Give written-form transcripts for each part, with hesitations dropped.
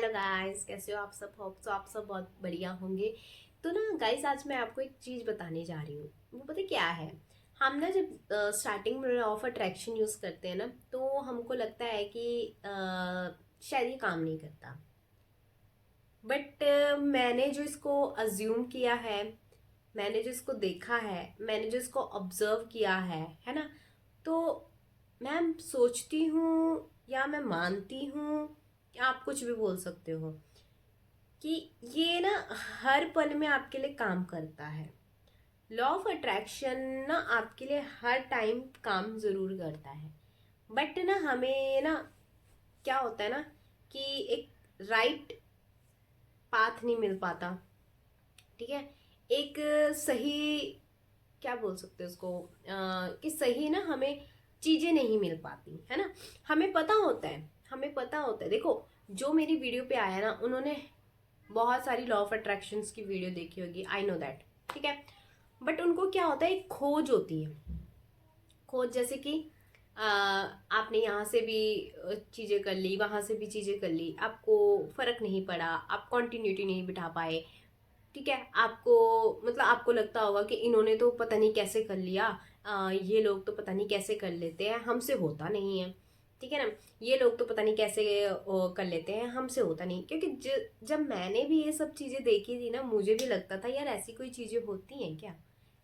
Hello guys, कैसे हो आप सब? होप तो आप सब बहुत बढ़िया होंगे। तो ना गाइस, आज मैं आपको एक चीज़ बताने जा रही हूँ। वो पता क्या है? हम ना जब स्टार्टिंग में लॉ ऑफ अट्रैक्शन यूज़ करते हैं ना, तो हमको लगता है कि शायद ये काम नहीं करता। बट मैंने जो इसको अज्यूम किया है, मैंने जो इसको देखा है, मैंने जो इसको ऑब्जर्व किया है ना, तो मैं सोचती हूँ या मैं मानती हूँ, या आप कुछ भी बोल सकते हो, कि ये ना हर पल में आपके लिए काम करता है। लॉ ऑफ अट्रैक्शन ना आपके लिए हर टाइम काम ज़रूर करता है। बट ना हमें ना क्या होता है ना, कि एक राइट पाथ नहीं मिल पाता। ठीक है। एक सही, क्या बोल सकते हैं उसको, कि सही ना हमें चीज़ें नहीं मिल पाती है ना। हमें पता होता है, हमें पता होता है। देखो, जो मेरी वीडियो पे आया ना, उन्होंने बहुत सारी लॉ ऑफ अट्रैक्शंस की वीडियो देखी होगी, आई नो दैट। ठीक है। बट उनको क्या होता है, एक खोज होती है। खोज जैसे कि आपने यहाँ से भी चीज़ें कर ली, वहाँ से भी चीज़ें कर ली, आपको फ़र्क नहीं पड़ा, आप कॉन्टिन्यूटी नहीं बिठा पाए। ठीक है। आपको मतलब आपको लगता होगा कि इन्होंने तो पता नहीं कैसे कर लिया, ये लोग तो पता नहीं कैसे कर लेते हैं, हमसे होता नहीं है। ठीक है ना। ये लोग तो पता नहीं कैसे कर लेते हैं, हमसे होता नहीं। क्योंकि जब मैंने भी ये सब चीज़ें देखी थी ना, मुझे भी लगता था यार ऐसी कोई चीज़ें होती हैं क्या,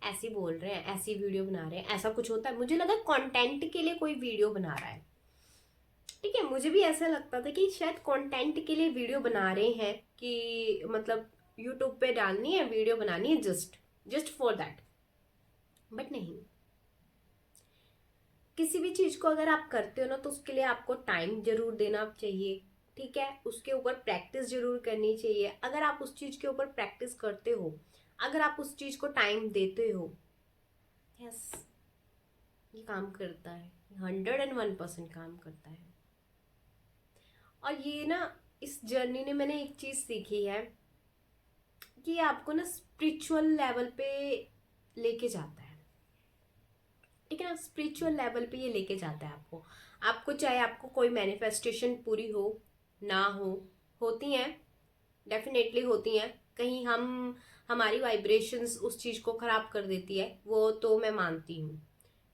ऐसी बोल रहे हैं, ऐसी वीडियो बना रहे हैं, ऐसा कुछ होता है। मुझे लगा कंटेंट के लिए कोई वीडियो बना रहा है। ठीक है। मुझे भी ऐसा लगता था कि शायद कंटेंट के लिए वीडियो बना रहे हैं, कि मतलब यूट्यूब पे डालनी है, वीडियो बनानी है, just just for that. But नहीं, किसी भी चीज़ को अगर आप करते हो ना, तो उसके लिए आपको टाइम जरूर देना चाहिए। ठीक है। उसके ऊपर प्रैक्टिस जरूर करनी चाहिए। अगर आप उस चीज़ के ऊपर प्रैक्टिस करते हो, अगर आप उस चीज़ को टाइम देते हो, यस, ये काम करता है। 101% काम करता है। और ये ना, इस जर्नी ने मैंने एक चीज़ सीखी है, कि ये आपको ना स्पिरिचुअल लेवल पे लेके जाता है। ठीक है ना। स्पिरिचुअल लेवल पे ये लेके जाता है आपको। आपको चाहे आपको कोई मैनिफेस्टेशन पूरी हो ना हो, होती हैं, डेफिनेटली होती हैं। कहीं हमारी वाइब्रेशंस उस चीज़ को ख़राब कर देती है, वो तो मैं मानती हूँ।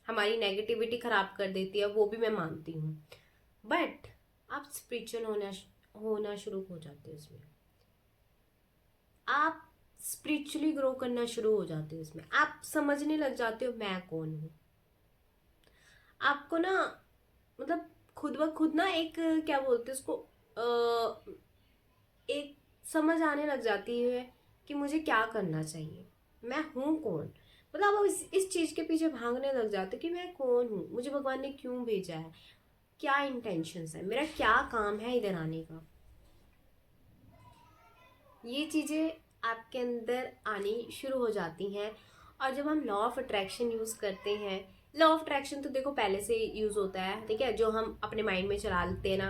हमारी नेगेटिविटी ख़राब कर देती है, वो भी मैं मानती हूँ। बट आप स्पिरिचुअल होना शुरू हो जाते हो इसमें। आप स्पिरिचुअली ग्रो करना शुरू हो जाते हो इसमें। आप समझने लग जाते हो मैं कौन हूँ। आपको ना मतलब खुद ब खुद ना एक, क्या बोलते हैं उसको, एक समझ आने लग जाती है कि मुझे क्या करना चाहिए, मैं हूँ कौन। मतलब आप इस चीज़ के पीछे भागने लग जाते हो कि मैं कौन हूँ, मुझे भगवान ने क्यों भेजा है, क्या इंटेंशंस है, मेरा क्या काम है इधर आने का। ये चीज़ें आपके अंदर आनी शुरू हो जाती हैं। और जब हम लॉ ऑफ अट्रैक्शन यूज़ करते हैं, लॉ ऑफ अट्रैक्शन तो देखो पहले से यूज़ होता है। ठीक है। जो हम अपने माइंड में चला लेते हैं ना,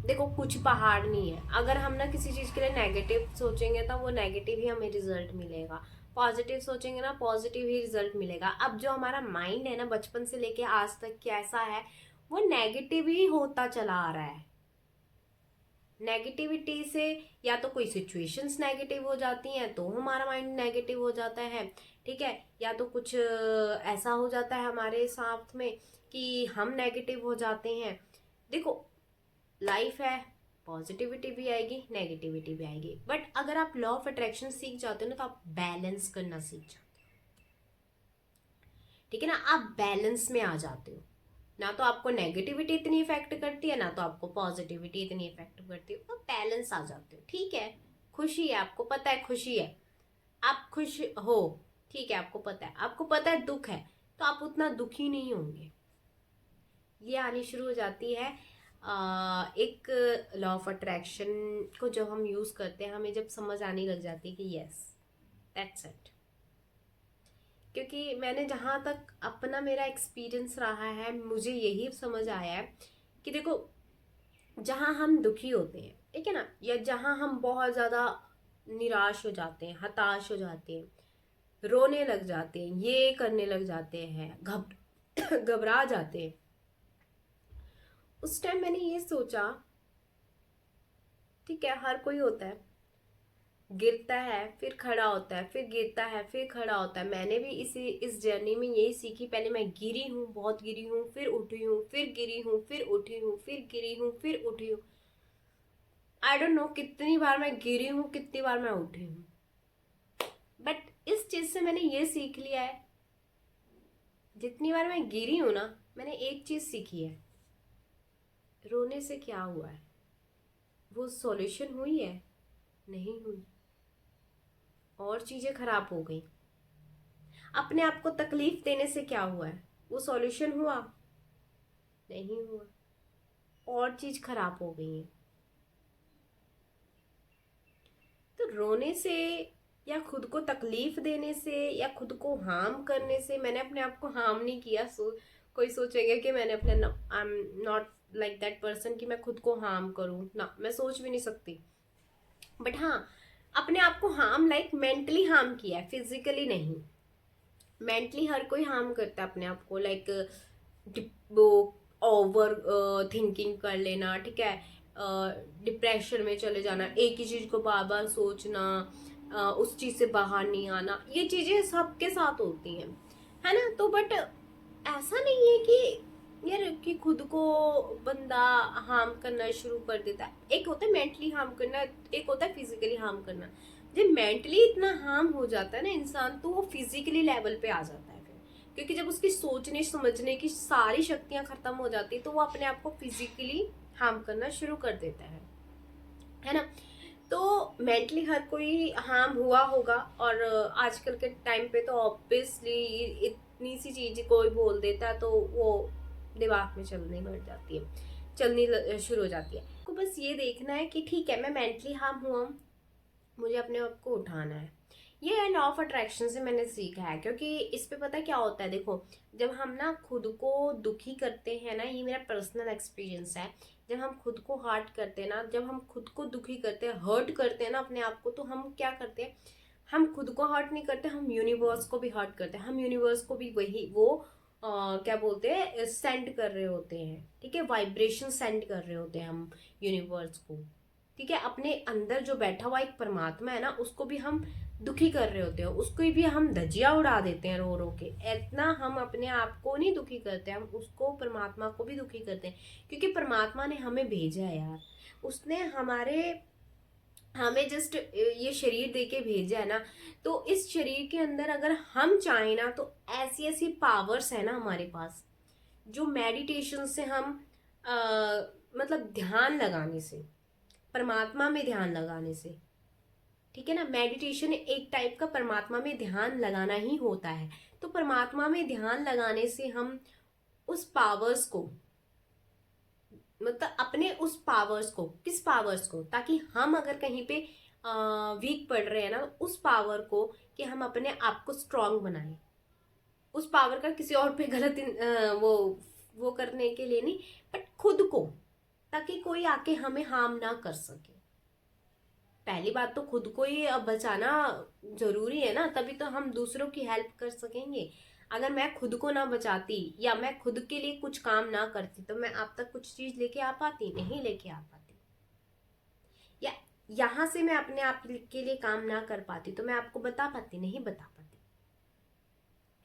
देखो कुछ पहाड़ नहीं है। अगर हम ना किसी चीज़ के लिए नेगेटिव सोचेंगे तो वो नेगेटिव ही हमें रिजल्ट मिलेगा, पॉजिटिव सोचेंगे ना पॉजिटिव ही रिजल्ट मिलेगा। अब जो हमारा माइंड है ना, बचपन से लेके आज तक कैसा है, वो नेगेटिव ही होता चला आ रहा है। नेगेटिविटी से या तो कोई सिचुएशंस नेगेटिव हो जाती हैं तो हमारा माइंड नेगेटिव हो जाता है। ठीक है। या तो कुछ ऐसा हो जाता है हमारे साथ में कि हम नेगेटिव हो जाते हैं। देखो, लाइफ है, पॉजिटिविटी भी आएगी, नेगेटिविटी भी आएगी। बट अगर आप लॉ ऑफ अट्रैक्शन सीख जाते हो ना, तो आप बैलेंस करना सीख जाते हो। ठीक है ना। आप बैलेंस में आ जाते हो। ना तो आपको नेगेटिविटी इतनी इफेक्ट करती है, ना तो आपको पॉजिटिविटी इतनी इफेक्ट करती है, तो बैलेंस आ जाते हो। ठीक है। खुशी है, आपको पता है खुशी है, आप खुश हो। ठीक है। आपको पता है, आपको पता है दुख है, तो आप उतना दुखी नहीं होंगे। ये आनी शुरू हो जाती है। एक लॉ ऑफ अट्रैक्शन को जब हम यूज करते हैं, हमें जब समझ आने लग जाती है कि यस, दैट्स इट। क्योंकि मैंने जहाँ तक अपना मेरा एक्सपीरियंस रहा है, मुझे यही समझ आया है कि देखो, जहाँ हम दुखी होते हैं, ठीक है ना, या जहाँ हम बहुत ज़्यादा निराश हो जाते हैं, हताश हो जाते हैं, रोने लग जाते हैं, ये करने लग जाते हैं, घबरा जाते हैं, उस टाइम मैंने ये सोचा ठीक है, हर कोई होता है, गिरता है फिर खड़ा होता है, फिर गिरता है फिर खड़ा होता है। मैंने भी इस जर्नी में यही सीखी। पहले मैं गिरी हूँ, बहुत गिरी हूँ, फिर उठी हूँ, फिर गिरी हूँ, फिर उठी हूँ, फिर गिरी हूँ, फिर उठी हूँ। आई डोंट नो कितनी बार मैं गिरी हूँ, कितनी बार मैं उठी हूँ, बट इस चीज से मैंने ये सीख लिया है, जितनी बार मैं गिरी हूं ना, मैंने एक चीज सीखी है, रोने से क्या हुआ है? वो सॉल्यूशन हुई है? नहीं हुई, और चीजें खराब हो गई। अपने आप को तकलीफ देने से क्या हुआ है? वो सॉल्यूशन हुआ? नहीं हुआ, और चीज खराब हो गई है। तो रोने से या खुद को तकलीफ देने से या खुद को हार्म करने से, मैंने अपने आप को हार्म नहीं किया। कोई सोचेगा कि मैंने अपने, I am not like that person कि मैं खुद को हार्म करूं ना, मैं सोच भी नहीं सकती। बट हाँ, अपने आप को हार्म लाइक मेंटली हार्म किया है, फिजिकली नहीं। मेंटली हर कोई हार्म करता है अपने आप को, लाइक वो ओवर थिंकिंग कर लेना, ठीक है, डिप्रेशन में चले जाना, एक ही चीज को बार बार सोचना, उस चीज से बाहर नहीं आना, ये चीजें सबके साथ होती हैं, है ना। तो बट ऐसा नहीं है कि यार कि खुद को बंदा हार्म करना शुरू कर देता है। एक होता है मेंटली हार्म करना, एक होता है फिजिकली हार्म करना। जब मेंटली इतना हार्म हो जाता है ना इंसान, तो वो फिजिकली लेवल पे आ जाता है फिर, क्योंकि जब उसकी सोचने समझने की सारी शक्तियां खत्म हो जाती है, तो वो अपने आप को फिजिकली हार्म करना शुरू कर देता है ना। तो मेंटली हर कोई हार्म हुआ होगा, और आजकल के टाइम पे तो ऑब्वियसली इतनी सी चीज कोई बोल देता है तो वो दिमाग में चलने लग जाती है, शुरू हो जाती है। तो बस ये देखना है कि ठीक है, मैं मेंटली हार्म हुआ, मुझे अपने आप को उठाना है। ये लॉ ऑफ अट्रैक्शन से मैंने सीखा है, क्योंकि इस पे पता है क्या होता है, देखो, जब हम ना खुद को दुखी करते हैं ना, ये मेरा पर्सनल एक्सपीरियंस है, जब हम खुद को हर्ट करते हैं ना, जब हम खुद को दुखी करते हैं, हर्ट करते हैं ना अपने आप को, तो हम क्या करते हैं, हम खुद को हर्ट नहीं करते, हम यूनिवर्स को भी हर्ट करते हैं। हम यूनिवर्स को भी वही वो क्या बोलते हैं, सेंड कर रहे होते हैं, ठीक है, वाइब्रेशन सेंड कर रहे होते हैं हम यूनिवर्स को, ठीक है। अपने अंदर जो बैठा हुआ एक परमात्मा है ना, उसको भी हम दुखी कर रहे होते हैं, उसको भी हम धजिया उड़ा देते हैं रो रो के। इतना हम अपने आप को नहीं दुखी करते, हम उसको, परमात्मा को भी दुखी करते हैं, क्योंकि परमात्मा ने हमें भेजा है यार, उसने हमें जस्ट ये शरीर दे के भेजा है ना। तो इस शरीर के अंदर अगर हम चाहें ना, तो ऐसी ऐसी पावर्स है ना हमारे पास, जो मेडिटेशन से हम मतलब ध्यान लगाने से, परमात्मा में ध्यान लगाने से, ठीक है ना, मेडिटेशन एक टाइप का परमात्मा में ध्यान लगाना ही होता है। तो परमात्मा में ध्यान लगाने से हम उस पावर्स को, मतलब अपने उस पावर्स को, किस पावर्स को, ताकि हम अगर कहीं पे वीक पड़ रहे हैं ना, उस पावर को, कि हम अपने आप को स्ट्रांग बनाएं, उस पावर का किसी और पे गलत वो करने के लिए नहीं, बट खुद को, ताकि कोई आके हमें हार्म ना कर सके। पहली बात तो खुद को ही बचाना जरूरी है ना, तभी तो हम दूसरों की हेल्प कर सकेंगे। अगर मैं खुद को ना बचाती, या मैं खुद के लिए कुछ काम ना करती, तो मैं आप तक कुछ चीज लेके आ पाती? नहीं लेके आ पाती। या यहां से मैं अपने आप के लिए काम ना कर पाती, तो मैं आपको बता पाती? नहीं बता पाती,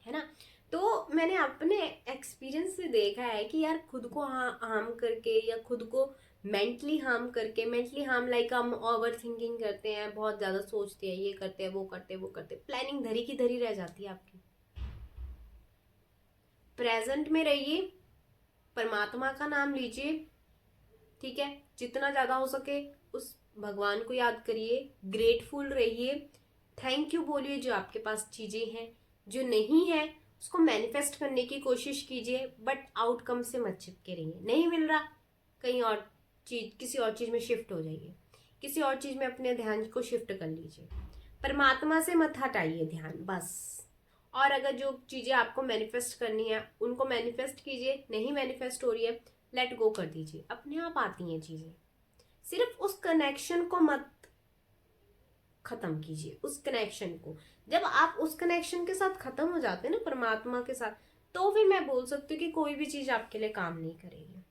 है ना। तो मैंने अपने एक्सपीरियंस से देखा है कि यार खुद को हार्म करके, या खुद को मेंटली हार्म करके, मेंटली हार्म लाइक हम ओवर थिंकिंग करते हैं, बहुत ज्यादा सोचते हैं, ये करते हैं, वो करते हैं, वो करते हैं, प्लानिंग धरी की धरी रह जाती है आपकी। प्रेजेंट में रहिए, परमात्मा का नाम लीजिए, ठीक है, जितना ज्यादा हो सके उस भगवान को याद करिए, ग्रेटफुल रहिए, थैंक यू बोलिए जो आपके पास चीजें हैं। जो नहीं है उसको मैनिफेस्ट करने की कोशिश कीजिए, बट आउटकम से मत चिपके रहिए। नहीं मिल रहा, कहीं और चीज, किसी और चीज में शिफ्ट हो जाइए, किसी और चीज में अपने ध्यान को शिफ्ट कर लीजिए, परमात्मा से मत हटाइए ध्यान, बस। और अगर जो चीजें आपको मैनिफेस्ट करनी है उनको मैनिफेस्ट कीजिए, नहीं मैनिफेस्ट हो रही है, लेट गो कर दीजिए, अपने आप आती हैं चीजें। सिर्फ उस कनेक्शन को मत खत्म कीजिए, उस कनेक्शन को। जब आप उस कनेक्शन के साथ खत्म हो जाते हैं ना, परमात्मा के साथ, तो फिर मैं बोल सकती हूँ कि कोई भी चीज आपके लिए काम नहीं करेगी,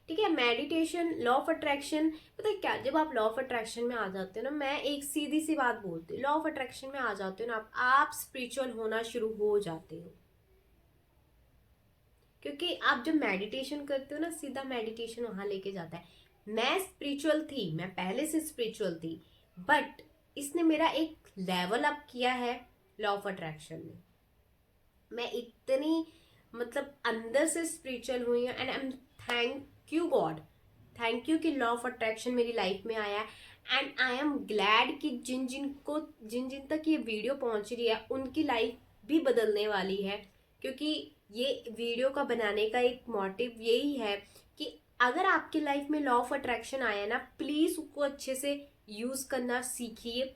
ठीक है। मेडिटेशन, लॉ ऑफ अट्रैक्शन, पता है क्या, जब आप लॉ ऑफ अट्रैक्शन में आ जाते हो ना, मैं एक सीधी सी बात बोलती हूँ, लॉ ऑफ अट्रैक्शन में आ जाते हो ना आप स्पिरिचुअल होना शुरू हो जाते हो। क्योंकि आप जब मेडिटेशन करते हो ना, सीधा मेडिटेशन वहां लेके जाता है। मैं स्पिरिचुअल थी, मैं पहले से स्पिरिचुअल थी, बट इसने मेरा एक लेवल अप किया है लॉ ऑफ अट्रैक्शन में। मैं इतनी मतलब अंदर से स्पिरिचुअल हुई हूँ, and I am thank you God, thank you कि लॉ ऑफ अट्रैक्शन मेरी लाइफ में आया है। एंड आई एम ग्लैड कि जिन जिन तक ये वीडियो पहुंच रही है उनकी लाइफ भी बदलने वाली है। क्योंकि ये वीडियो का बनाने का एक मोटिव यही है कि अगर आपकी लाइफ में लॉ ऑफ अट्रैक्शन आया ना, प्लीज उसको अच्छे से यूज करना सीखिए।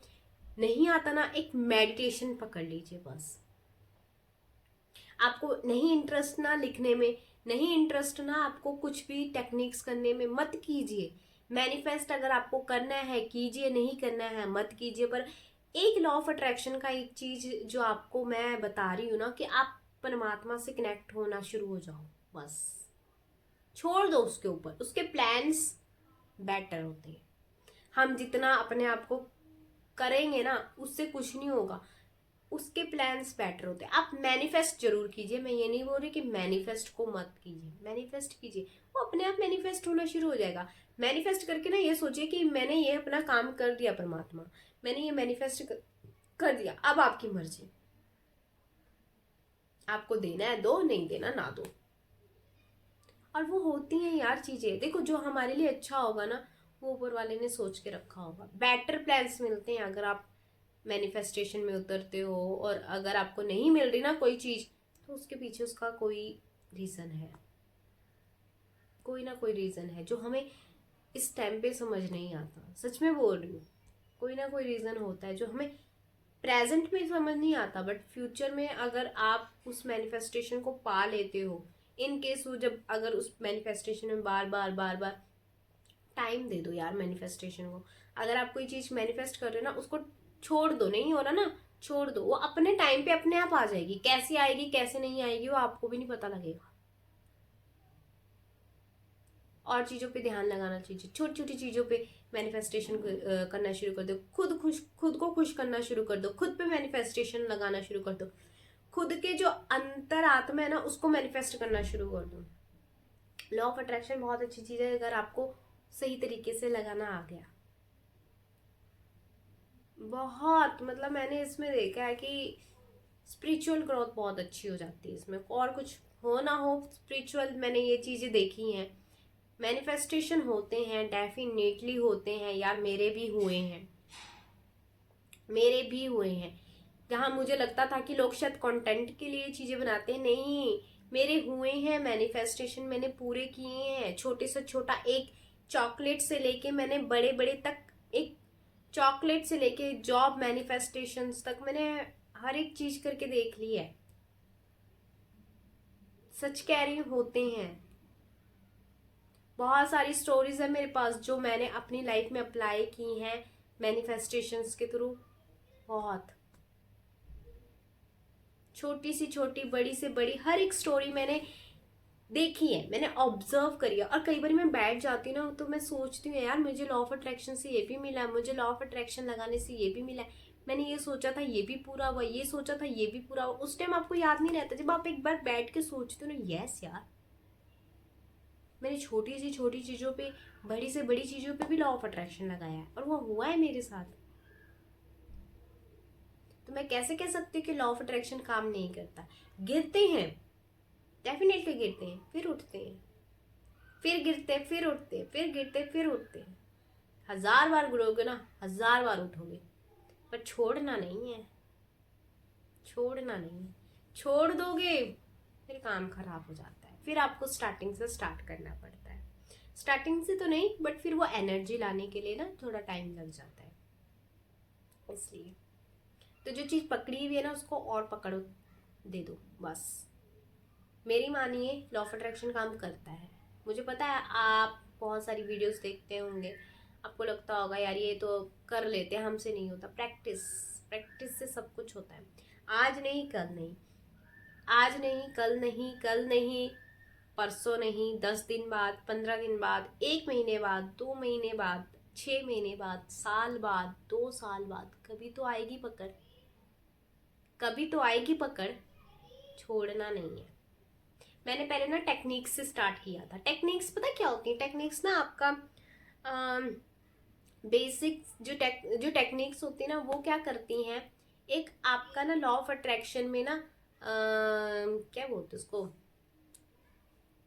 नहीं आता ना, एक मेडिटेशन पकड़ लीजिए बस। आपको नहीं इंटरेस्ट ना लिखने में, नहीं इंटरेस्ट ना आपको कुछ भी टेक्निक्स करने में, मत कीजिए। मैनिफेस्ट अगर आपको करना है कीजिए, नहीं करना है मत कीजिए। पर एक लॉ ऑफ अट्रैक्शन का एक चीज जो आपको मैं बता रही हूँ ना, कि आप परमात्मा से कनेक्ट होना शुरू हो जाओ बस। छोड़ दो उसके ऊपर, उसके प्लान्स बेटर होते हैं। हम जितना अपने आप को करेंगे ना, उससे कुछ नहीं होगा, उसके प्लान्स बेटर होते हैं। आप मैनिफेस्ट जरूर कीजिए, मैं ये नहीं बोल रही कि मैनिफेस्ट को मत कीजिए, मैनिफेस्ट कीजिए, वो अपने आप मैनिफेस्ट होना शुरू हो जाएगा। मैनिफेस्ट करके ना ये सोचिए कि मैंने ये अपना काम कर दिया परमात्मा, मैंने ये मैनिफेस्ट कर दिया, अब आपकी मर्जी, आपको देना है दो, नहीं देना ना दो। और वो होती हैं यार चीजें, देखो जो हमारे लिए अच्छा होगा ना, वो ऊपर वाले ने सोच के रखा होगा। बेटर प्लान्स मिलते हैं अगर आप मैनिफेस्टेशन में उतरते हो। और अगर आपको नहीं मिल रही ना कोई चीज, तो उसके पीछे उसका कोई रीजन है, कोई ना कोई रीजन है जो हमें इस टाइम पे समझ नहीं आता। सच में बोल रही हूँ, कोई ना कोई रीजन होता है जो हमें प्रेजेंट में समझ नहीं आता, बट फ्यूचर में अगर आप उस मैनिफेस्टेशन को पा लेते हो, इन केस वो जब अगर उस मैनिफेस्टेशन में बार बार बार बार टाइम दे दो यार मैनिफेस्टेशन को। अगर आप कोई चीज मैनिफेस्ट कर रहे हो ना, उसको छोड़ दो, नहीं हो रहा ना, छोड़ दो, वो अपने टाइम पे अपने आप आ जाएगी। कैसी आएगी कैसे नहीं आएगी वो आपको भी नहीं पता लगेगा। और चीजों पे ध्यान लगाना चाहिए, छोटी छोटी चीजों पे मैनिफेस्टेशन करना शुरू कर दो। खुद को खुश करना शुरू कर दो, खुद पे मैनिफेस्टेशन लगाना शुरू कर दो। खुद के जो अंतर आत्मा है ना, उसको मैनिफेस्ट करना शुरू कर दो। लॉ ऑफ अट्रैक्शन बहुत अच्छी चीज है अगर आपको सही तरीके से लगाना आ गया। बहुत मतलब मैंने इसमें देखा है कि स्पिरिचुअल ग्रोथ बहुत अच्छी हो जाती है इसमें। और कुछ हो ना हो, स्पिरिचुअल मैंने ये चीजें देखी हैं। मैनिफेस्टेशन होते हैं, डेफिनेटली होते हैं यार, मेरे भी हुए हैं, मेरे भी हुए हैं। जहाँ मुझे लगता था कि लोग शायद कंटेंट के लिए चीजें बनाते हैं, नहीं, मेरे हुए हैं मैनिफेस्टेशन, मैंने पूरे किए हैं। छोटे से छोटा एक चॉकलेट से लेके मैंने बड़े बड़े तक, एक चॉकलेट से लेके जॉब मैनिफेस्टेशंस तक, मैंने हर एक चीज करके देख ली है। सच कह रही हूँ, होते हैं। बहुत सारी स्टोरीज है मेरे पास जो मैंने अपनी लाइफ में अप्लाई की हैं मैनिफेस्टेशंस के थ्रू। बहुत छोटी सी छोटी, बड़ी से बड़ी, हर एक स्टोरी मैंने देखी है, मैंने ऑब्जर्व करी है। और कई बार मैं बैठ जाती ना, तो मैं सोचती हूँ यार मुझे लॉ ऑफ अट्रैक्शन से ये भी मिला है, मुझे लॉ ऑफ अट्रैक्शन लगाने से ये भी मिला है, मैंने ये सोचा था ये भी पूरा हुआ, ये सोचा था ये भी पूरा हुआ। उस टाइम आपको याद नहीं रहता, जब आप एक बार बैठ के सोचते हो ना, यस यार मैंने छोटी चीजों पे, बड़ी से बड़ी चीजों पे भी लॉ ऑफ अट्रैक्शन लगाया है, और वो हुआ है मेरे साथ। तो मैं कैसे कह सकती हूँ कि लॉ ऑफ अट्रैक्शन काम नहीं करता। गिरते हैं, डेफिनेटली गिरते हैं, फिर उठते हैं, फिर गिरते हैं, फिर उठते हैं, फिर गिरते हैं, फिर उठते हैं। 1000 बार गिरोगे ना, 1000 बार उठोगे, पर छोड़ना नहीं है, छोड़ना नहीं है। छोड़ दोगे फिर काम खराब हो जाता है, फिर आपको स्टार्टिंग से स्टार्ट करना पड़ता है। स्टार्टिंग से तो नहीं, बट फिर वो एनर्जी लाने के लिए ना थोड़ा टाइम लग जाता है। इसलिए तो जो चीज़ पकड़ी हुई है ना, उसको और पकड़ो, दे दो बस। मेरी मानिए, लॉ ऑफ अट्रैक्शन काम करता है। मुझे पता है आप बहुत सारी वीडियोस देखते होंगे, आपको लगता होगा यार ये तो कर लेते हैं, हमसे नहीं होता। प्रैक्टिस, प्रैक्टिस से सब कुछ होता है। आज नहीं कल नहीं, आज नहीं कल नहीं, कल नहीं, परसों नहीं, 10 दिन बाद, 15 दिन बाद, 1 महीने बाद, 2 महीने बाद, 6 महीने बाद, साल बाद, 2 साल बाद, कभी तो आएगी पकड़, कभी तो आएगी पकड़, छोड़ना नहीं है। मैंने पहले ना टेक्निक्स से स्टार्ट किया था। टेक्निक्स पता क्या होती है? टेक्निक्स ना आपका बेसिक जो टेक्निक्स होती है ना, वो क्या करती हैं, एक आपका ना लॉ ऑफ अट्रैक्शन में ना क्या बोलते हैं उसको,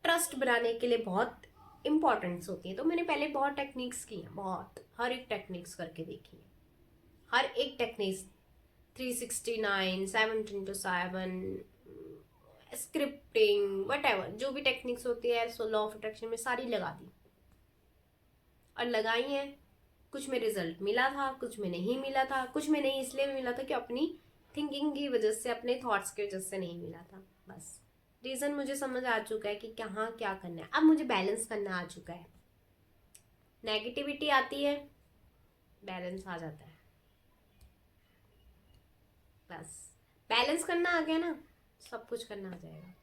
ट्रस्ट बनाने के लिए बहुत इंपॉर्टेंस होती है। तो मैंने पहले बहुत टेक्निक्स की हैं, बहुत, हर एक टेक्निक्स करके देखी है, हर एक techniques, 369, 7 into 7, scripting, what ever, जो भी टेक्निक्स होती है सो लॉ ऑफ अट्रैक्शन में सारी लगा दी और लगाई हैं। कुछ में रिजल्ट मिला था, कुछ में नहीं मिला था, कुछ में नहीं इसलिए मिला था कि अपनी थिंकिंग की वजह से, अपने थॉट्स की वजह से नहीं मिला था। बस रीज़न मुझे समझ आ चुका है कि कहाँ क्या करना है। अब मुझे बैलेंस करना आ चुका है। नेगेटिविटी आती है, बैलेंस आ जाता है। बस बैलेंस करना आ गया ना, सब कुछ करना आ जाएगा।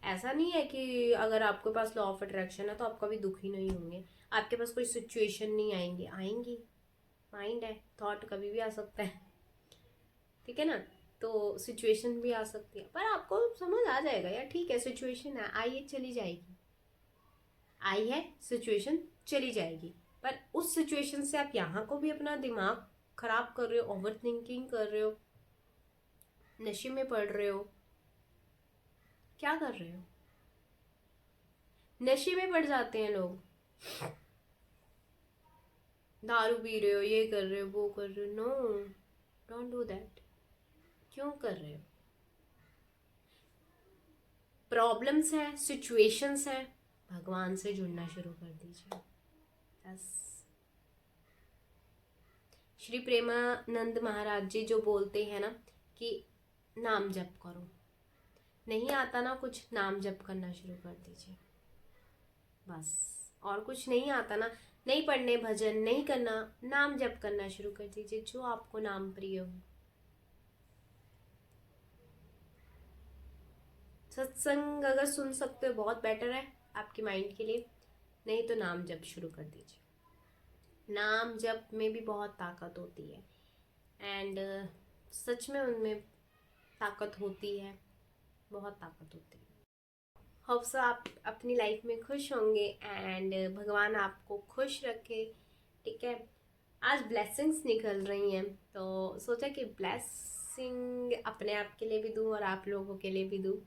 ऐसा नहीं है कि अगर आपके पास लॉ ऑफ अट्रैक्शन है तो आप कभी दुखी नहीं होंगे, आपके पास कोई सिचुएशन नहीं आएंगी, आएंगी। माइंड है, थॉट कभी भी आ सकता है, ठीक है ना। तो सिचुएशन भी आ सकती है, पर आपको समझ आ जाएगा यार, ठीक है सिचुएशन है, आई है चली जाएगी, आई है सिचुएशन चली जाएगी। पर उस सिचुएशन से आप यहाँ को भी अपना दिमाग खराब कर रहे हो, ओवर थिंकिंग कर रहे हो, नशे में पड़ रहे हो, क्या कर रहे हो? नशे में पड़ जाते हैं लोग, दारू पी रहे हो, ये कर रहे हो, वो कर रहे हो। No, don't do that. क्यों कर रहे हो? प्रॉब्लम्स हैं, सिचुएशंस हैं, भगवान से जुड़ना शुरू कर दीजिए। बस श्री प्रेमानंद महाराज जी जो बोलते हैं ना कि नाम जप करो, नहीं आता ना कुछ, नाम जप करना शुरू कर दीजिए बस। और कुछ नहीं आता ना, नहीं पढ़ने भजन नहीं करना, नाम जप करना शुरू कर दीजिए, जो आपको नाम प्रिय हो। सत्संग अगर सुन सकते हो बहुत बेटर है आपके माइंड के लिए, नहीं तो नाम जप शुरू कर दीजिए। नाम जप में भी बहुत ताकत होती है, एंड सच में उनमें ताकत होती है, बहुत ताकत होती है। होप्स आप अपनी लाइफ में खुश होंगे एंड भगवान आपको खुश रखे, ठीक है। आज ब्लेसिंग्स निकल रही हैं, तो सोचा कि ब्लेसिंग अपने आप के लिए भी दूँ और आप लोगों के लिए भी दूँ।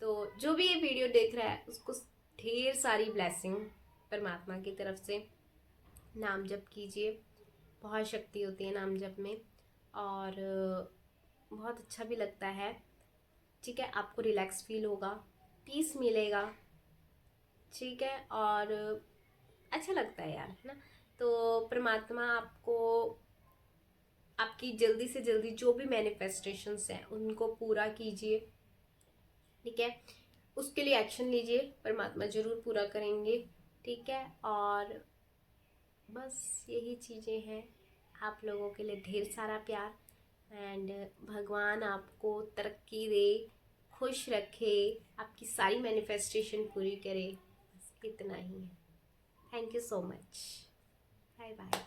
तो जो भी ये वीडियो देख रहा है उसको ढेर सारी ब्लेसिंग परमात्मा की तरफ से। नाम जप कीजिए, बहुत शक्ति होती है नाम जप में, और बहुत अच्छा भी लगता है, ठीक है। आपको रिलैक्स फील होगा, पीस मिलेगा, ठीक है, और अच्छा लगता है यार, है ना। तो परमात्मा आपको आपकी जल्दी से जल्दी जो भी मैनिफेस्टेशंस हैं उनको पूरा कीजिए, ठीक है। उसके लिए एक्शन लीजिए, परमात्मा जरूर पूरा करेंगे, ठीक है। और बस यही चीज़ें हैं। आप लोगों के लिए ढेर सारा प्यार, एंड भगवान आपको तरक्की दे, खुश रखे, आपकी सारी मैनिफेस्टेशन पूरी करे, बस इतना ही है। Thank you so much, bye bye.